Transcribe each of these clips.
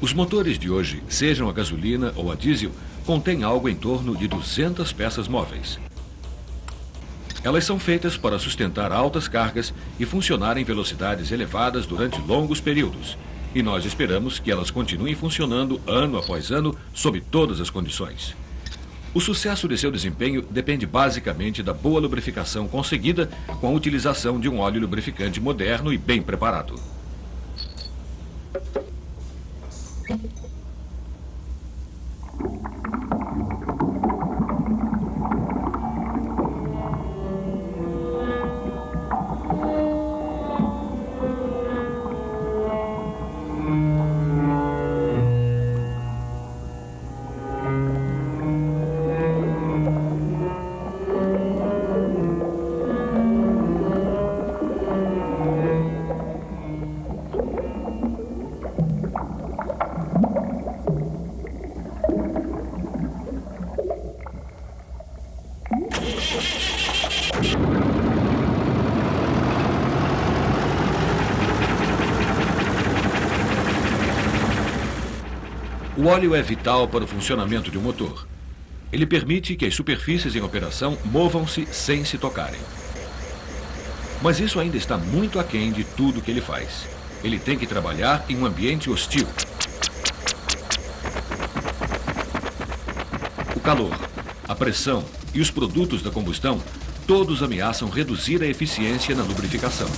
Os motores de hoje, sejam a gasolina ou a diesel, contêm algo em torno de 200 peças móveis. Elas são feitas para sustentar altas cargas e funcionar em velocidades elevadas durante longos períodos. E nós esperamos que elas continuem funcionando ano após ano, sob todas as condições. O sucesso de seu desempenho depende basicamente da boa lubrificação conseguida com a utilização de um óleo lubrificante moderno e bem preparado. O óleo é vital para o funcionamento de um motor. Ele permite que as superfícies em operação movam-se sem se tocarem. Mas isso ainda está muito aquém de tudo que ele faz. Ele tem que trabalhar em um ambiente hostil. O calor, a pressão e os produtos da combustão, todos ameaçam reduzir a eficiência na lubrificação.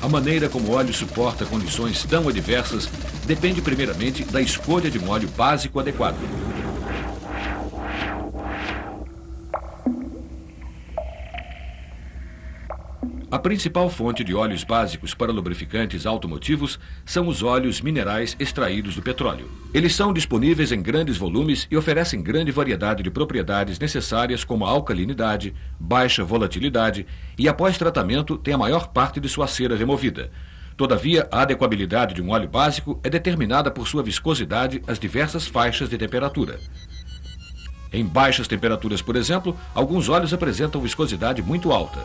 A maneira como o óleo suporta condições tão adversas depende primeiramente da escolha de um óleo básico adequado. A principal fonte de óleos básicos para lubrificantes automotivos são os óleos minerais extraídos do petróleo. Eles são disponíveis em grandes volumes e oferecem grande variedade de propriedades necessárias como a alcalinidade, baixa volatilidade e, após tratamento, tem a maior parte de sua cera removida. Todavia, a adequabilidade de um óleo básico é determinada por sua viscosidade às diversas faixas de temperatura. Em baixas temperaturas, por exemplo, alguns óleos apresentam viscosidade muito alta.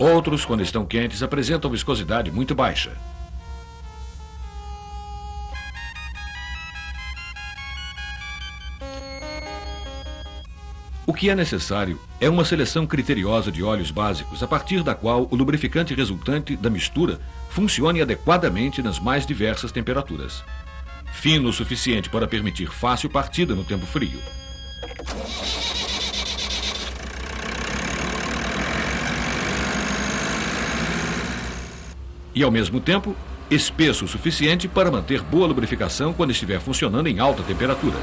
Outros, quando estão quentes, apresentam viscosidade muito baixa. O que é necessário é uma seleção criteriosa de óleos básicos, a partir da qual o lubrificante resultante da mistura funcione adequadamente nas mais diversas temperaturas. Fino o suficiente para permitir fácil partida no tempo frio. E, ao mesmo tempo, espesso o suficiente para manter boa lubrificação quando estiver funcionando em alta temperatura.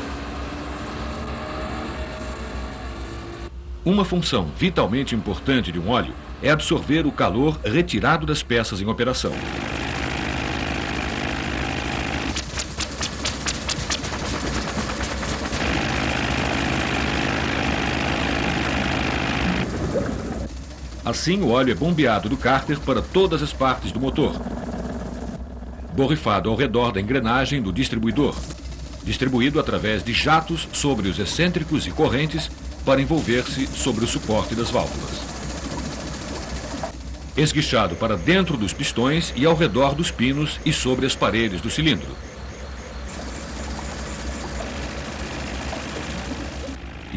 Uma função vitalmente importante de um óleo é absorver o calor retirado das peças em operação. Assim, o óleo é bombeado do cárter para todas as partes do motor, borrifado ao redor da engrenagem do distribuidor, distribuído através de jatos sobre os excêntricos e correntes para envolver-se sobre o suporte das válvulas. Esguichado para dentro dos pistões e ao redor dos pinos e sobre as paredes do cilindro.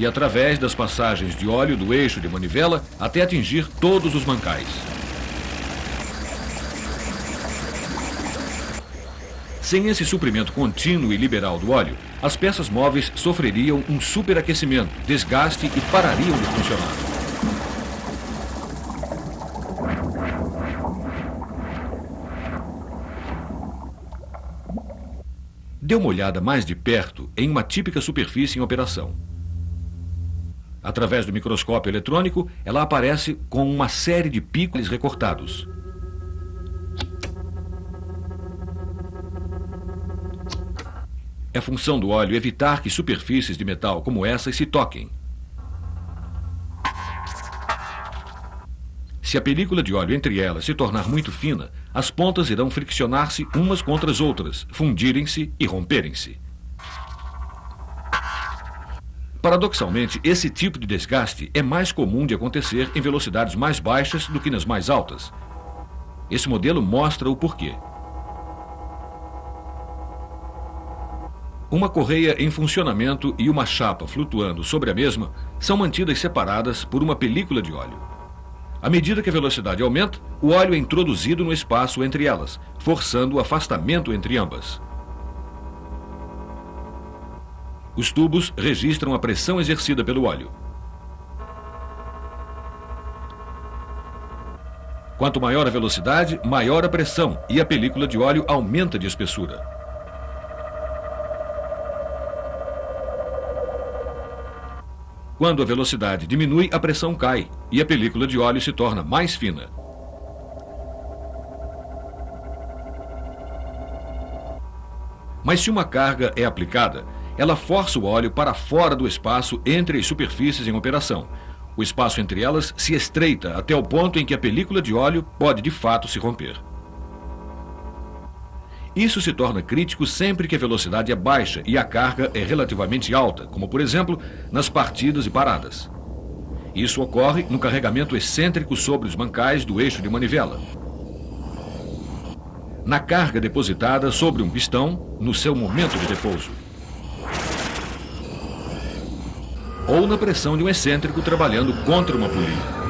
E através das passagens de óleo do eixo de manivela até atingir todos os mancais. Sem esse suprimento contínuo e liberal do óleo, as peças móveis sofreriam um superaquecimento, desgaste e parariam de funcionar. Dê uma olhada mais de perto em uma típica superfície em operação. Através do microscópio eletrônico, ela aparece com uma série de picos recortados. É função do óleo evitar que superfícies de metal como essas se toquem. Se a película de óleo entre elas se tornar muito fina, as pontas irão friccionar-se umas contra as outras, fundirem-se e romperem-se. Paradoxalmente, esse tipo de desgaste é mais comum de acontecer em velocidades mais baixas do que nas mais altas. Esse modelo mostra o porquê. Uma correia em funcionamento e uma chapa flutuando sobre a mesma são mantidas separadas por uma película de óleo. À medida que a velocidade aumenta, o óleo é introduzido no espaço entre elas, forçando o afastamento entre ambas. Os tubos registram a pressão exercida pelo óleo. Quanto maior a velocidade, maior a pressão e a película de óleo aumenta de espessura. Quando a velocidade diminui, a pressão cai e a película de óleo se torna mais fina. Mas se uma carga é aplicada, ela força o óleo para fora do espaço entre as superfícies em operação. O espaço entre elas se estreita até o ponto em que a película de óleo pode de fato se romper. Isso se torna crítico sempre que a velocidade é baixa e a carga é relativamente alta, como por exemplo nas partidas e paradas. Isso ocorre no carregamento excêntrico sobre os bancais do eixo de manivela, na carga depositada sobre um pistão no seu momento de repouso, ou na pressão de um excêntrico trabalhando contra uma polia.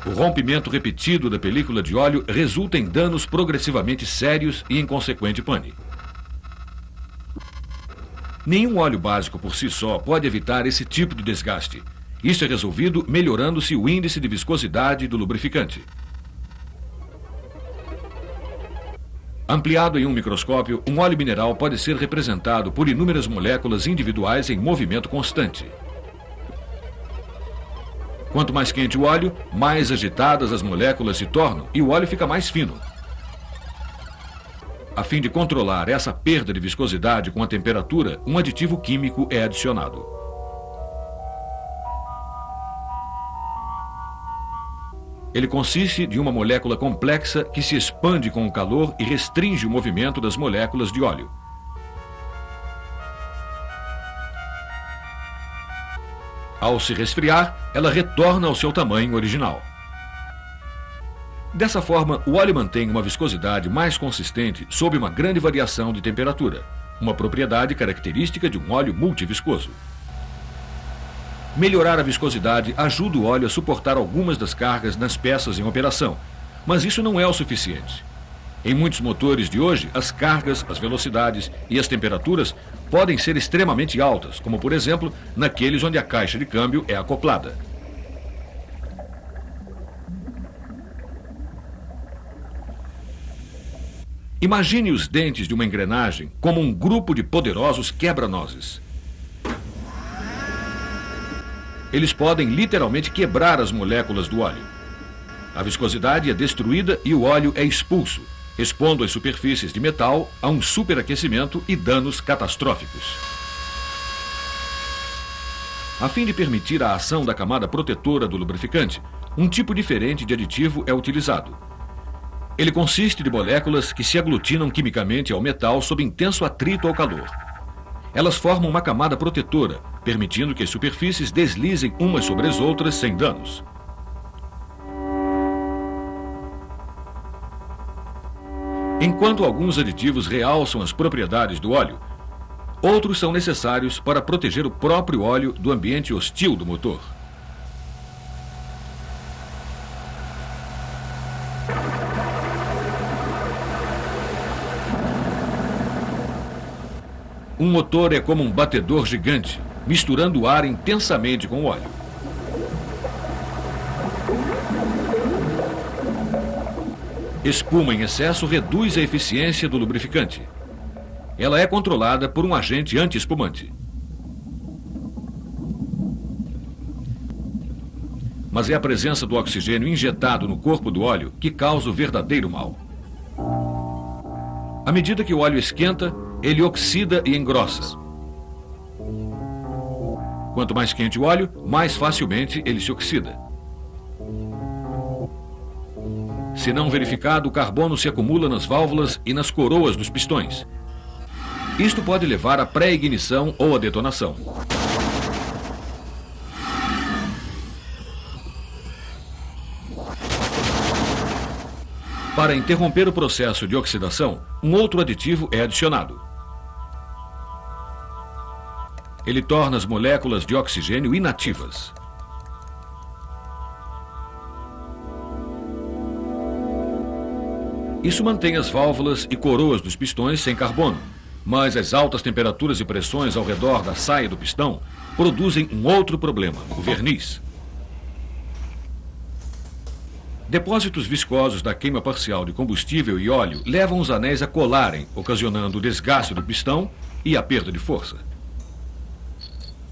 O rompimento repetido da película de óleo resulta em danos progressivamente sérios e em consequente pane. Nenhum óleo básico por si só pode evitar esse tipo de desgaste. Isso é resolvido melhorando-se o índice de viscosidade do lubrificante. Ampliado em um microscópio, um óleo mineral pode ser representado por inúmeras moléculas individuais em movimento constante. Quanto mais quente o óleo, mais agitadas as moléculas se tornam e o óleo fica mais fino. A fim de controlar essa perda de viscosidade com a temperatura, um aditivo químico é adicionado. Ele consiste de uma molécula complexa que se expande com o calor e restringe o movimento das moléculas de óleo. Ao se resfriar, ela retorna ao seu tamanho original. Dessa forma, o óleo mantém uma viscosidade mais consistente sob uma grande variação de temperatura, uma propriedade característica de um óleo multiviscoso. Melhorar a viscosidade ajuda o óleo a suportar algumas das cargas nas peças em operação, mas isso não é o suficiente. Em muitos motores de hoje, as cargas, as velocidades e as temperaturas podem ser extremamente altas, como por exemplo, naqueles onde a caixa de câmbio é acoplada. Imagine os dentes de uma engrenagem como um grupo de poderosos quebra-nozes. Eles podem literalmente quebrar as moléculas do óleo. A viscosidade é destruída e o óleo é expulso, expondo as superfícies de metal a um superaquecimento e danos catastróficos. A fim de permitir a ação da camada protetora do lubrificante, um tipo diferente de aditivo é utilizado. Ele consiste de moléculas que se aglutinam quimicamente ao metal sob intenso atrito ao calor. Elas formam uma camada protetora, permitindo que as superfícies deslizem umas sobre as outras sem danos. Enquanto alguns aditivos realçam as propriedades do óleo, outros são necessários para proteger o próprio óleo do ambiente hostil do motor. Um motor é como um batedor gigante, misturando o ar intensamente com o óleo. Espuma em excesso reduz a eficiência do lubrificante. Ela é controlada por um agente anti-espumante. Mas é a presença do oxigênio injetado no corpo do óleo que causa o verdadeiro mal. À medida que o óleo esquenta, ele oxida e engrossa. Quanto mais quente o óleo, mais facilmente ele se oxida. Se não verificado, o carbono se acumula nas válvulas e nas coroas dos pistões. Isto pode levar à pré-ignição ou à detonação. Para interromper o processo de oxidação, um outro aditivo é adicionado. Ele torna as moléculas de oxigênio inativas. Isso mantém as válvulas e coroas dos pistões sem carbono, mas as altas temperaturas e pressões ao redor da saia do pistão produzem um outro problema, o verniz. Depósitos viscosos da queima parcial de combustível e óleo levam os anéis a colarem, ocasionando o desgaste do pistão e a perda de força.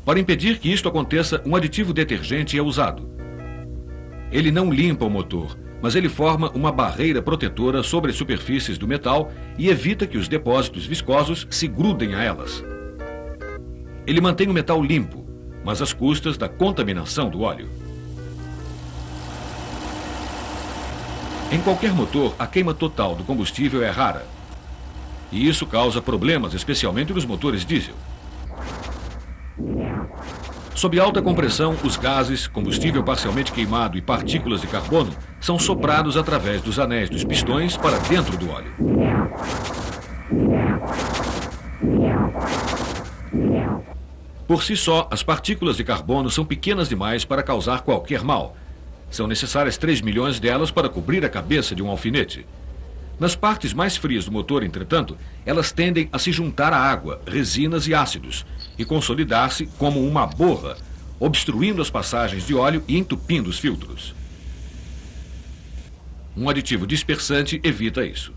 Para impedir que isto aconteça, um aditivo detergente é usado. Ele não limpa o motor, mas ele forma uma barreira protetora sobre as superfícies do metal e evita que os depósitos viscosos se grudem a elas. Ele mantém o metal limpo, mas às custas da contaminação do óleo. Em qualquer motor, a queima total do combustível é rara. E isso causa problemas, especialmente nos motores diesel. Sob alta compressão, os gases, combustível parcialmente queimado e partículas de carbono são soprados através dos anéis dos pistões para dentro do óleo. Por si só, as partículas de carbono são pequenas demais para causar qualquer mal. São necessárias 3 milhões delas para cobrir a cabeça de um alfinete. Nas partes mais frias do motor, entretanto, elas tendem a se juntar à água, resinas e ácidos, e consolidar-se como uma borra, obstruindo as passagens de óleo e entupindo os filtros. Um aditivo dispersante evita isso.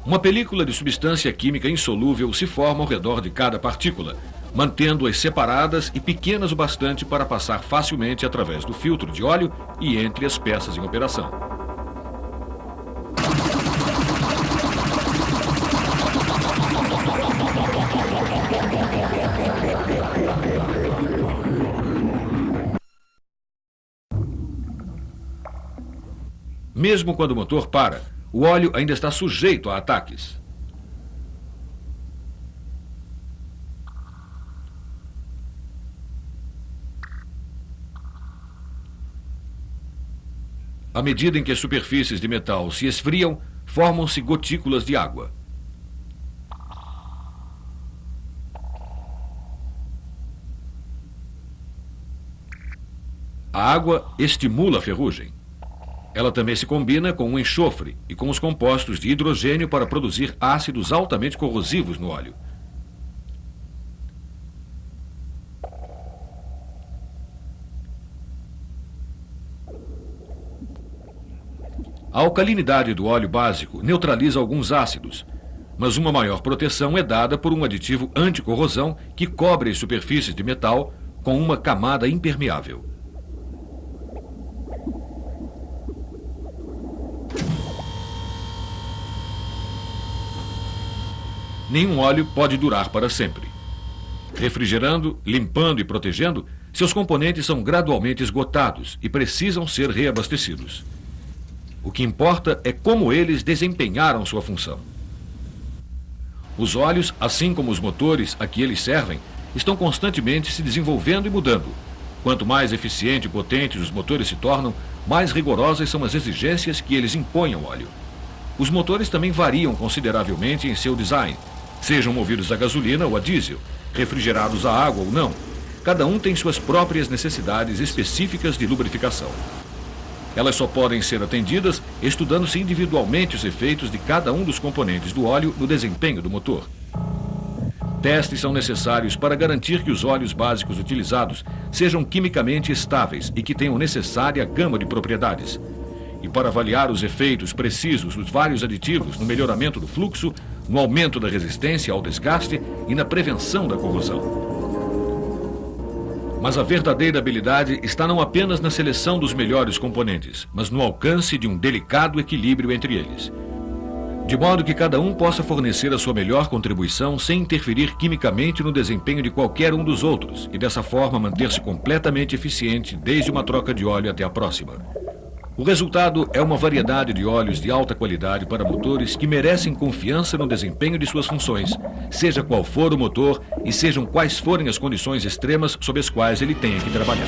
Uma película de substância química insolúvel se forma ao redor de cada partícula, mantendo-as separadas e pequenas o bastante para passar facilmente através do filtro de óleo e entre as peças em operação. Mesmo quando o motor para, o óleo ainda está sujeito a ataques. À medida em que as superfícies de metal se esfriam, formam-se gotículas de água. A água estimula a ferrugem. Ela também se combina com o enxofre e com os compostos de hidrogênio para produzir ácidos altamente corrosivos no óleo. A alcalinidade do óleo básico neutraliza alguns ácidos, mas uma maior proteção é dada por um aditivo anticorrosão que cobre as superfícies de metal com uma camada impermeável. Nenhum óleo pode durar para sempre. Refrigerando, limpando e protegendo, seus componentes são gradualmente esgotados e precisam ser reabastecidos. O que importa é como eles desempenharam sua função. Os óleos, assim como os motores a que eles servem, estão constantemente se desenvolvendo e mudando. Quanto mais eficiente e potentes os motores se tornam, mais rigorosas são as exigências que eles impõem ao óleo. Os motores também variam consideravelmente em seu design, sejam movidos a gasolina ou a diesel, refrigerados a água ou não. Cada um tem suas próprias necessidades específicas de lubrificação. Elas só podem ser atendidas estudando-se individualmente os efeitos de cada um dos componentes do óleo no desempenho do motor. Testes são necessários para garantir que os óleos básicos utilizados sejam quimicamente estáveis e que tenham necessária gama de propriedades. E para avaliar os efeitos precisos dos vários aditivos no melhoramento do fluxo, no aumento da resistência ao desgaste e na prevenção da corrosão. Mas a verdadeira habilidade está não apenas na seleção dos melhores componentes, mas no alcance de um delicado equilíbrio entre eles. de modo que cada um possa fornecer a sua melhor contribuição sem interferir quimicamente no desempenho de qualquer um dos outros e dessa forma manter-se completamente eficiente desde uma troca de óleo até a próxima. O resultado é uma variedade de óleos de alta qualidade para motores que merecem confiança no desempenho de suas funções, seja qual for o motor e sejam quais forem as condições extremas sob as quais ele tenha que trabalhar.